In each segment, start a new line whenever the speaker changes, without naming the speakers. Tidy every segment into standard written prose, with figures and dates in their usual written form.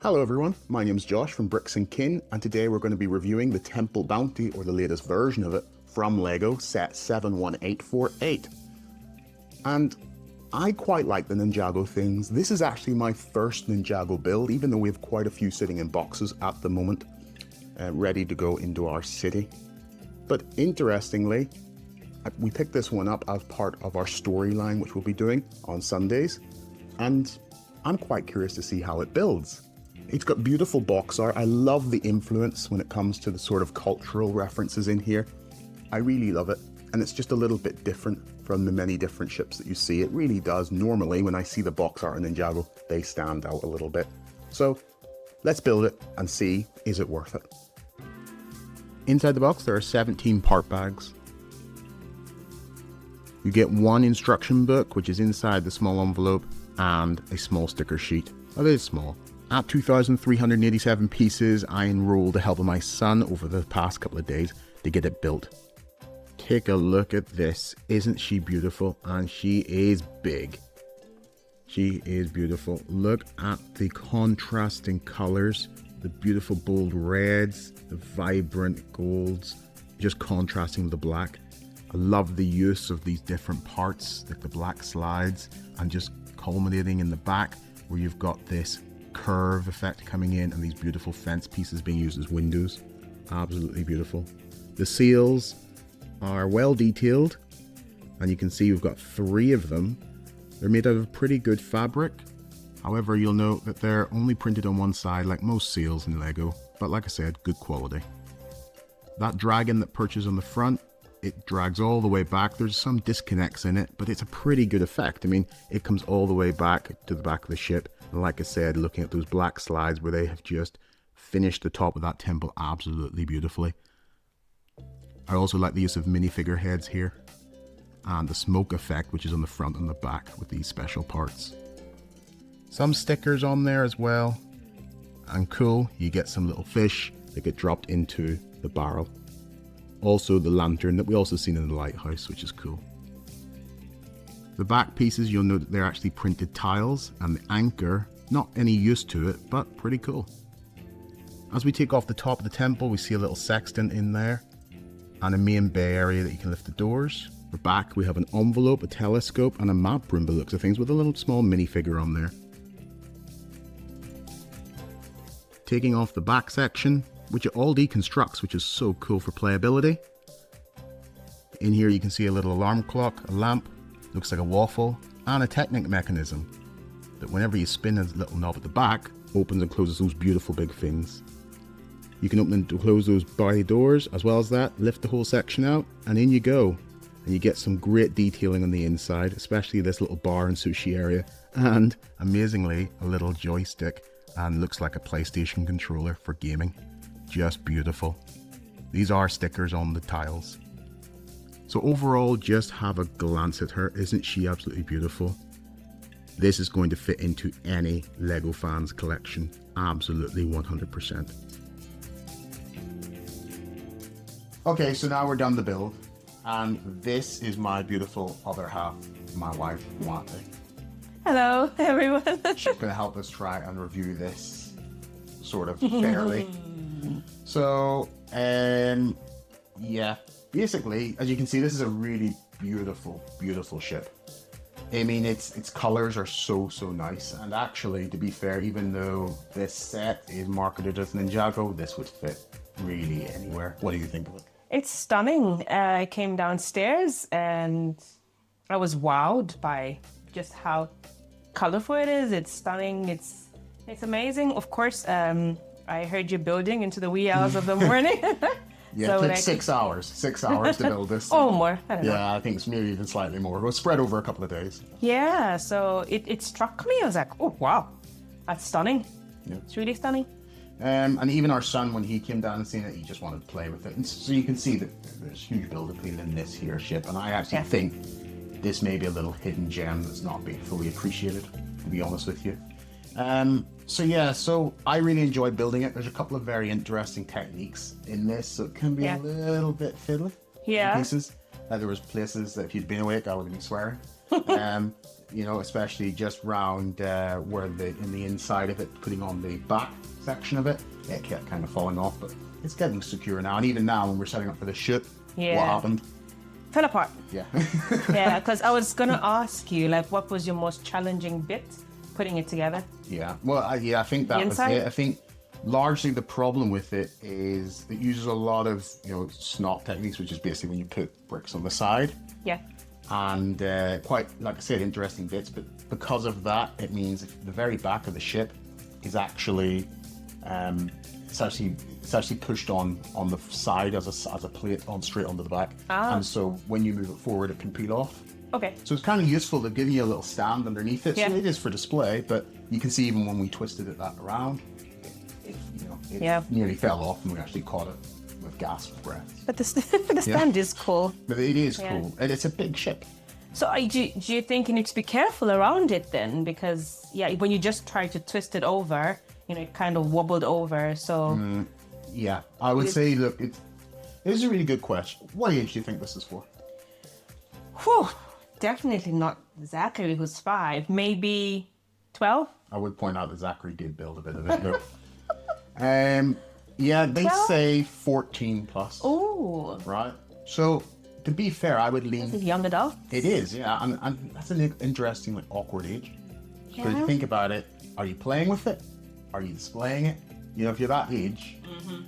Hello everyone, my name's Josh from Bricks and Kin, and today we're going to be reviewing the Temple Bounty, or the latest version of it, from LEGO set 71848. And I quite like the Ninjago things. This is actually my first Ninjago build, even though we have quite a few sitting in boxes at the moment, ready to go into our city. But interestingly, we picked this one up as part of our storyline, which we'll be doing on Sundays, and I'm quite curious to see how it builds. It's got beautiful box art. I love the influence when it comes to the sort of cultural references in here. I really love it, and it's just a little bit different from the many different ships that you see. It really does. Normally, when I see the box art in Ninjago, they stand out a little bit. So let's build it and see, is it worth it? Inside the box, there are 17 part bags. You get one instruction book, which is inside the small envelope, and a small sticker sheet. That is small. At 2,387 pieces, I enrolled the help of my son over the past couple of days to get it built. Take a look at this. Isn't she beautiful? And she is big. She is beautiful. Look at the contrasting colors, the beautiful bold reds, the vibrant golds, just contrasting with the black. I love the use of these different parts, like the black slides, and just culminating in the back where you've got this curve effect coming in and these beautiful fence pieces being used as windows. Absolutely beautiful. The seals are well detailed, and you can see we've got 3 of them. They're made out of pretty good fabric. However, you'll note that they're only printed on one side like most seals in LEGO, but like I said, good quality. That dragon that perches on the front, it drags all the way back. There's some disconnects in it, but it's a pretty good effect. I mean, it comes all the way back to the back of the ship. And like I said, looking at those black slides where they have just finished the top of that temple absolutely beautifully. I also like the use of minifigure heads here, and the smoke effect, which is on the front and the back with these special parts. Some stickers on there as well, and cool, you get some little fish that get dropped into the barrel. Also the lantern that we also seen in the lighthouse, which is cool. The back pieces, you'll note that they're actually printed tiles, and the anchor, not any use to it, but pretty cool. As we take off the top of the temple, we see a little sextant in there, and a main bay area that you can lift the doors. The back, we have an envelope, a telescope, and a map room by the looks of things, with a little small minifigure on there. Taking off the back section, which it all deconstructs, which is so cool for playability. In here you can see a little alarm clock, a lamp, looks like a waffle, and a Technic mechanism that whenever you spin a little knob at the back, opens and closes those beautiful big fins. You can open and close those body doors, as well as that, lift the whole section out, and in you go. And you get some great detailing on the inside, especially this little bar and sushi area, and amazingly, a little joystick, and looks like a PlayStation controller for gaming. Just beautiful. These are stickers on the tiles. So overall, just have a glance at her. Isn't she absolutely beautiful? This is going to fit into any LEGO fan's collection. Absolutely 100%. Okay, so now we're done the build. And this is my beautiful other half, my wife, Mate.
Hello, everyone.
She's going to help us try and review this sort of fairly. So, yeah. Basically, as you can see, this is a really beautiful, beautiful ship. I mean, its colors are so nice. And actually, to be fair, even though this set is marketed as Ninjago, this would fit really anywhere. What do you think of it?
It's stunning. I came downstairs and I was wowed by just how colorful it is. It's stunning. It's amazing. Of course, I heard you building into the wee hours of the morning.
Yeah,
so
it took 6 hours. 6 hours to build this.
Oh, more. I don't know.
Yeah, I think it's maybe even slightly more. It was spread over a couple of days.
Yeah, so it struck me. I was like, oh, wow. That's stunning.
Yeah.
It's really stunning.
And even our son, when he came down and seen it, he just wanted to play with it. And so you can see that there's huge build appeal in this here ship. And I actually think this may be a little hidden gem that's not being fully appreciated, to be honest with you. So yeah, so I really enjoyed building it. There's a couple of very interesting techniques in this, so it can be a little bit fiddly in pieces. There was places that if you'd been awake, I would have been swearing. you know, especially just round where in the inside of it, putting on the back section of it, it kept kind of falling off, but it's getting secure now. And even now, when we're setting up for the shoot, what happened?
Fell apart.
Yeah.
Yeah, because I was gonna ask you, like, what was your most challenging bit putting it together?
Yeah. Well, I think that was it. I think largely the problem with it is it uses a lot of, you know, snot techniques, which is basically when you put bricks on the side.
Yeah.
And quite, like I said, interesting bits. But because of that, it means the very back of the ship is actually, it's actually pushed on the side as a plate on straight onto the back. And so when you move it forward, it can peel off.
Okay.
So it's kind of useful. They're giving you a little stand underneath it. So it is for display, but you can see even when we twisted it that around, it nearly fell off, and we actually caught it with gasp breath.
But the stand is cool.
But it is cool, and it's a big ship.
So do you think you need to be careful around it then? Because when you just try to twist it over, you know, it kind of wobbled over. So
yeah, I would say, look, it is a really good question. What age do you think this is for?
Whew, definitely not Zachary, who's 5. Maybe 12.
I would point out that Zachary did build a bit of it. Though. Yeah, they
12?
say 14 plus.
Oh,
Right. So to be fair, I would lean.
young adult.
It is, yeah, and that's an interesting, like, awkward age.
Yeah.
Because you think about it, are you playing with it? Are you displaying it? You know, if you're that age,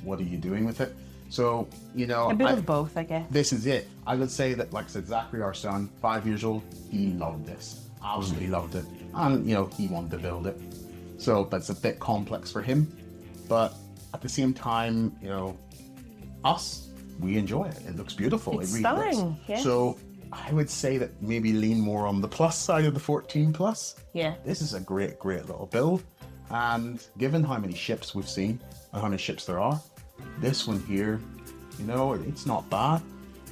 what are you doing with it? So, you know,
A bit of both, I guess.
this is it. I would say that, like I said, Zachary, our son, 5 years old, he loved this. Absolutely loved it. And, you know, he wanted to build it. So that's a bit complex for him. But at the same time, you know, us, we enjoy it. It looks beautiful.
It's
it really
stunning,
does.
yeah.
So I would say that maybe lean more on the plus side of the 14 plus.
Yeah.
This is a great, great little build. And given how many ships we've seen and how many ships there are, this one here, you know, it's not bad.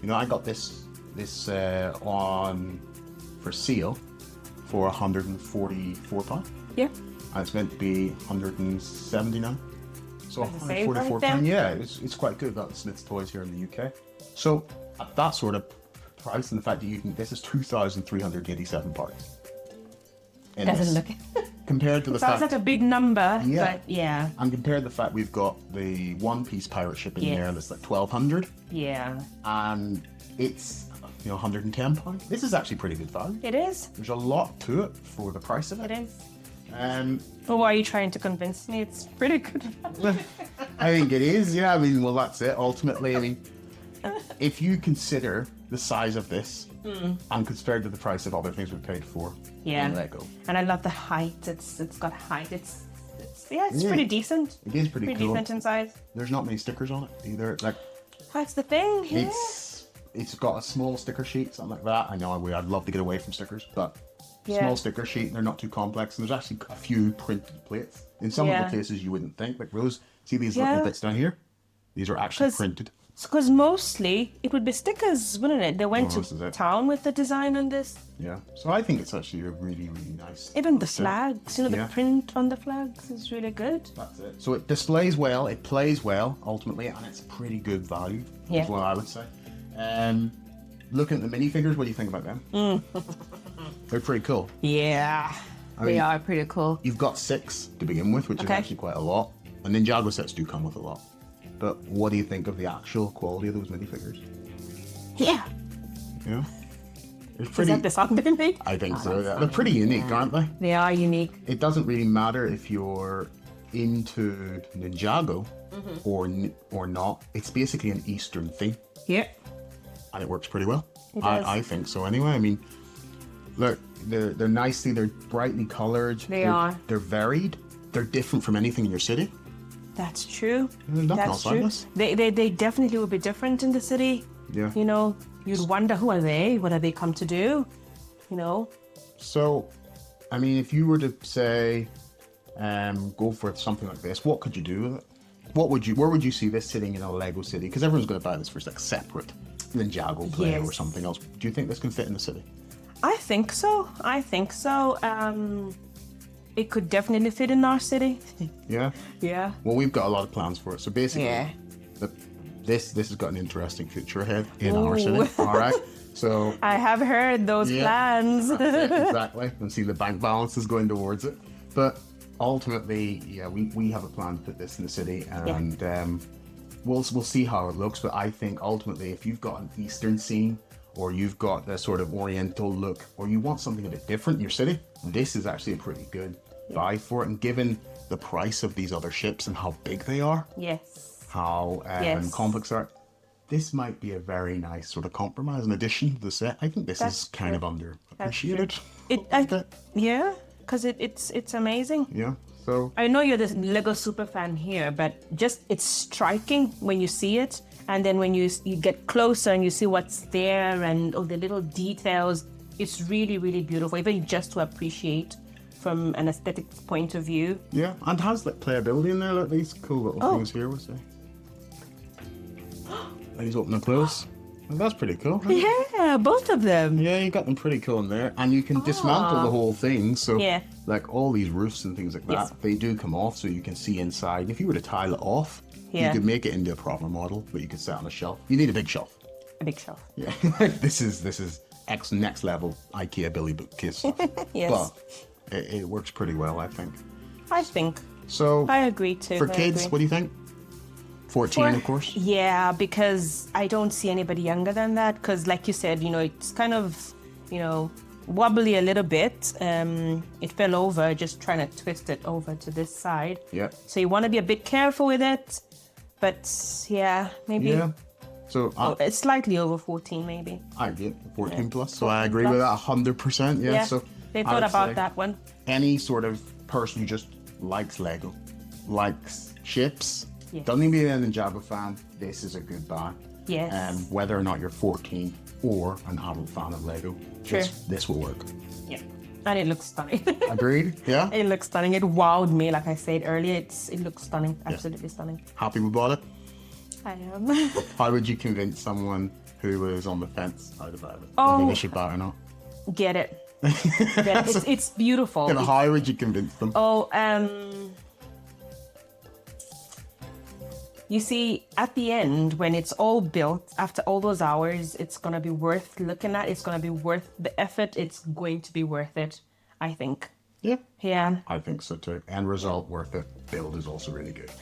You know, I got this on for sale for £144.
Yeah.
And it's meant to be 179. So
That's the same
£144.
price then?
Yeah, it's quite good. That's Smith's Toys here in the UK. So at that sort of price, and the fact that you can, this is 2,387 parts. in
Doesn't
this.
look.
Compared to the
Sounds
fact,
like a big number,
Yeah.
but yeah,
and compared to the fact we've got the One Piece pirate ship in
Yes.
there that's like 1,200,
yeah,
and it's, you know, £110. This is actually pretty good value.
it is.
There's a lot to it for the price of
It
it.
is.
Um,
But why are you trying to convince me? It's pretty good.
I think it is, yeah. I mean, well, that's it. Ultimately, I mean, if you consider the size of this and compared to the price of other things we've paid for
Yeah.
in Lego,
And I love the height. It's got height. It's yeah, it's
Yeah.
pretty decent.
it is pretty cool.
decent in size.
There's not many stickers on it either. Like,
That's the thing. Yeah.
it's got a small sticker sheet, something like that. I know I'd love to get away from stickers, but
Yeah.
small sticker sheet. They're not too complex, and there's actually a few printed plates in some of
Yeah.
the places you wouldn't think. Like Rose, see these
Yeah.
little bits down here? These are actually
'Cause-
printed.
Because mostly it would be stickers, wouldn't it? They went
this is
to
it.
town with the design on this.
Yeah. So I think it's actually a really, really nice.
Even the
set.
flags, you know,
Yeah.
the print on the flags is really good.
That's it. So it displays well, it plays well, ultimately, and it's pretty good value,
Yeah.
is what I would say. Looking at the minifigures, what do you think about them? They're pretty cool.
Yeah, they
mean-
are pretty cool.
You've got 6 to begin with, which
Okay.
is actually quite a lot. And Ninjago sets do come with a lot. But what do you think of the actual quality of those minifigures?
Yeah.
Yeah. It's
Is
pretty.
that the song they made?
I think so. Yeah. They're pretty unique, aren't they?
They are unique.
It doesn't really matter if you're into Ninjago or not. It's basically an Eastern theme,
Yeah.
and it works pretty well.
It does.
I think so. Anyway, I mean, look, they're nicely, they're brightly coloured.
Are.
They're varied. They're different from anything in your city.
That's true.
There's nothing
That's
else like
true.
this.
They definitely would be different in the city.
Yeah.
You know, you'd wonder who are they? What have they come to do? You know.
So, I mean, if you were to say, go for something like this, what could you do with it? Where would you see this sitting in a Lego city? Because everyone's going to buy this for like separate Ninjago play or
Yes.
something else. Do you think this can fit in the city?
I think so. It could definitely fit in our city.
Yeah.
Yeah.
Well, we've got a lot of plans for it. So basically,
Yeah.
this has got an interesting future ahead in our city.
Ooh.
All right. So
I have heard those plans.
that's it, exactly. And see the bank balance is going towards it. But ultimately, yeah, we have a plan to put this in the city, and we'll see how it looks. But I think ultimately, if you've got an Eastern scene, or you've got a sort of Oriental look, or you want something a bit different in your city, this is actually a pretty good buy for it. And given the price of these other ships and how big they are, how complex they are, this might be a very nice sort of compromise and addition to the set. I think this is kind of underappreciated.
Yeah, because it's amazing.
Yeah. So
I know you're the Lego super fan here, but just it's striking when you see it, and then when you get closer and you see what's there and all the little details, it's really, really beautiful, even just to appreciate from an aesthetic point of view.
Yeah, and has like playability in there, like these cool little things here, was there? These open and close. Well, that's pretty cool. Right?
Yeah, both of them.
Yeah, you got them pretty cool in there, and you can dismantle the whole thing. So, like all these roofs and things like that, they do come off, so you can see inside. And if you were to tile it off, you could make it into a proper model, but you could set on a shelf. You need a big shelf.
A big shelf.
Yeah, this is next level IKEA Billy bookcase stuff. But it works pretty well, I think.
I think.
So
I agree too.
For kids, what do you think? 14, of course.
Yeah, because I don't see anybody younger than that. Because, like you said, it's kind of, wobbly a little bit. It fell over, just trying to twist it over to this side.
Yeah.
So you want to be a bit careful with it. But maybe.
Yeah. So
it's slightly over 14, maybe.
I get 14 plus. So I agree with that 100%. Yeah. So
they thought about that one.
Any sort of person who just likes Lego, likes ships. Doesn't even be a Ninjago fan, this is a good buy.
Yes.
Whether or not you're 14 or an adult fan of Lego, this will work.
Yeah. And it looks stunning.
Agreed? Yeah?
It looks stunning. It wowed me, like I said earlier. It looks stunning. Absolutely stunning.
Happy we bought it?
I am.
How would you convince someone who was on the fence out about it?
Oh.
Whether they should buy it or not?
Get it. It's beautiful.
How would you convince them?
You see, at the end, when it's all built, after all those hours, it's going to be worth looking at. It's going to be worth the effort. It's going to be worth it, I think.
Yeah.
Yeah.
I think so too. End result, worth it. Build is also really good.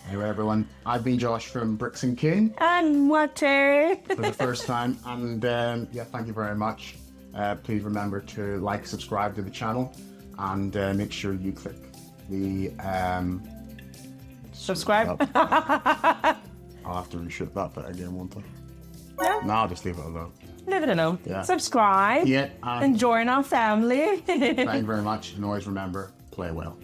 Anyway, everyone, I've been Josh from Bricks and King.
And Water.
For the first time. And thank you very much. Please remember to like, subscribe to the channel, and make sure you click the...
subscribe.
I'll have to reshoot that bit again, won't I?
Yeah.
No, I'll just leave it alone.
Leave it alone.
Yeah.
Subscribe.
Yeah.
And join our family.
Thank you very much. And always remember, play well.